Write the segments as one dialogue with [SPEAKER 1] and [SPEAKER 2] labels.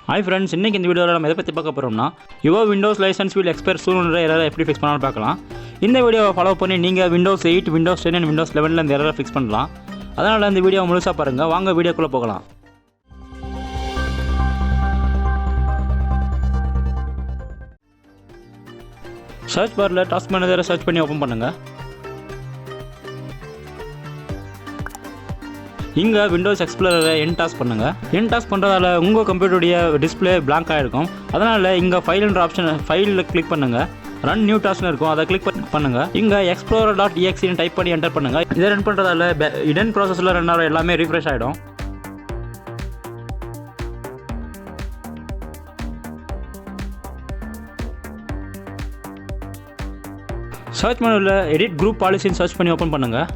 [SPEAKER 1] Hi friends, இன்னைக்கு இந்த வீடியோவில் நம்ம எதை பற்றி பார்க்க போகிறோம்னா your Windows licence will expire சூன்ன்ற எரரை எப்படி ஃபிக்ஸ் பண்ணாலும் பார்க்கலாம். இந்த வீடியோவை ஃபாலோ பண்ணி நீங்கள் விண்டோஸ் 8, விண்டோஸ் 10 அண்ட் விண்டோஸ் 11 இந்த எரரை ஃபிக்ஸ் பண்ணலாம். அதனால் இந்த வீடியோ முழுசாக பாருங்கள். வாங்க வீடியோக்குள்ளே போகலாம். சர்ச் பாரில் டாஸ்க் மேனேஜரை சர்ச் பண்ணி ஓப்பன் பண்ணுங்கள். இங்கே விண்டோஸ் எக்ஸ்ப்ளோரரை என்டாஸ் பண்ணுங்கள். என்டாஸ் பண்ணுறதால உங்கள் கம்ப்யூட்டருடைய டிஸ்பிளே பிளாங்க் ஆகிருக்கும். அதனால் இங்கே ஃபைல்ன்ற ஆப்ஷன் ஃபைலில் கிளிக் பண்ணுங்கள். ரன் நியூ டாஸ்க்னு இருக்கும், அதை கிளிக் பண்ணுங்கள். இங்கே explorer.exe டைப் பண்ணி என்டர் பண்ணுங்கள். இதை ரன் பண்ணுறதால இடன் ப்ராசஸில் ரன் ஆகிற எல்லாமே ரீஃப்ரெஷ் ஆகிடும். சர்ச் மெனுவில் எடிட் குரூப் பாலிசின்னு சர்ச் பண்ணி ஓப்பன் பண்ணுங்கள்.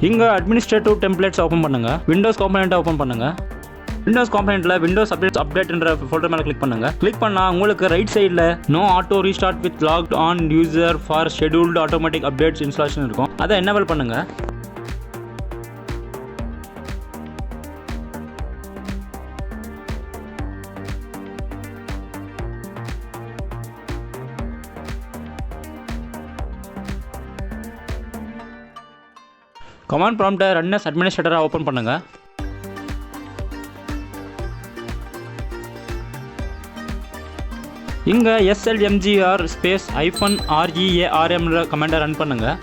[SPEAKER 1] இங்கே அட்மினிஸ்ட்ரேட்டிவ் டெம்ப்ளேட்ஸ் ஓப்பன் பண்ணுங்கள். விண்டோஸ் காம்பனெண்ட்டை ஓப்பன் பண்ணுங்கள். விண்டோஸ் காம்பனெண்ட்டில் விண்டோஸ் அப்டேட்ன்ற ஃபோல்டர் மேலே கிளிக் பண்ணுங்கள். கிளிக் பண்ணால் உங்களுக்கு ரைட் சைடில் no auto restart with logged on user for scheduled automatic updates installation இருக்கும். அதை எனேபிள் பண்ணுங்கள். கமாண்ட் ப்ராம்ப்டை ரன் அஸ் அட்மினிஸ்ட்ரேட்டராக ஓப்பன் பண்ணுங்கள். இங்கே slmgr -rearm கமாண்டை ரன் பண்ணுங்கள்.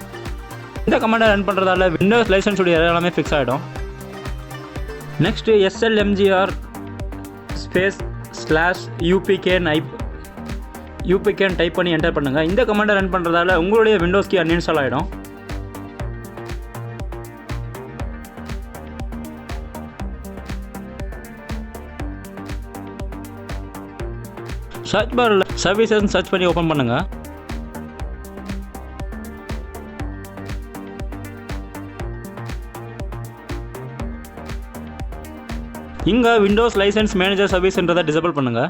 [SPEAKER 1] இந்த கமாண்டை ரன் பண்ணுறதால விண்டோஸ் லைசன்ஸுடைய எல்லாமே ஃபிக்ஸ் ஆகிடும். நெக்ஸ்ட்டு slmgr /upkn டைப் பண்ணி என்டர் பண்ணுங்கள். இந்த கமாண்டை ரன் பண்ணுறதால உங்களுடைய விண்டோஸ் கீ அன்இன்ஸ்டால் ஆகிடும். சர்ச் பாரில் சர்வீசஸ் சர்ச் பண்ணி ஓப்பன் பண்ணுங்கள். இங்கே விண்டோஸ் லைசன்ஸ் மேனேஜர் சர்வீஸ்ன்றதை டிசேபிள் பண்ணுங்கள்.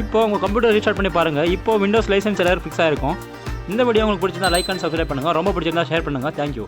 [SPEAKER 1] இப்போ உங்கள் கம்ப்யூட்டர் ரீஸ்டார்ட் பண்ணி பாருங்கள். இப்போ விண்டோஸ் லைசன்ஸ் எல்லாம் ஃபிக்ஸ் ஆகிருக்கும். இந்த வீடியோ உங்களுக்கு பிடிச்சிருந்தா லைக் அண்ட் சப்ஸ்கிரைப் பண்ணுங்கள். ரொம்ப பிடிச்சிருந்தா ஷேர் பண்ணுங்கள். தேங்க்யூ.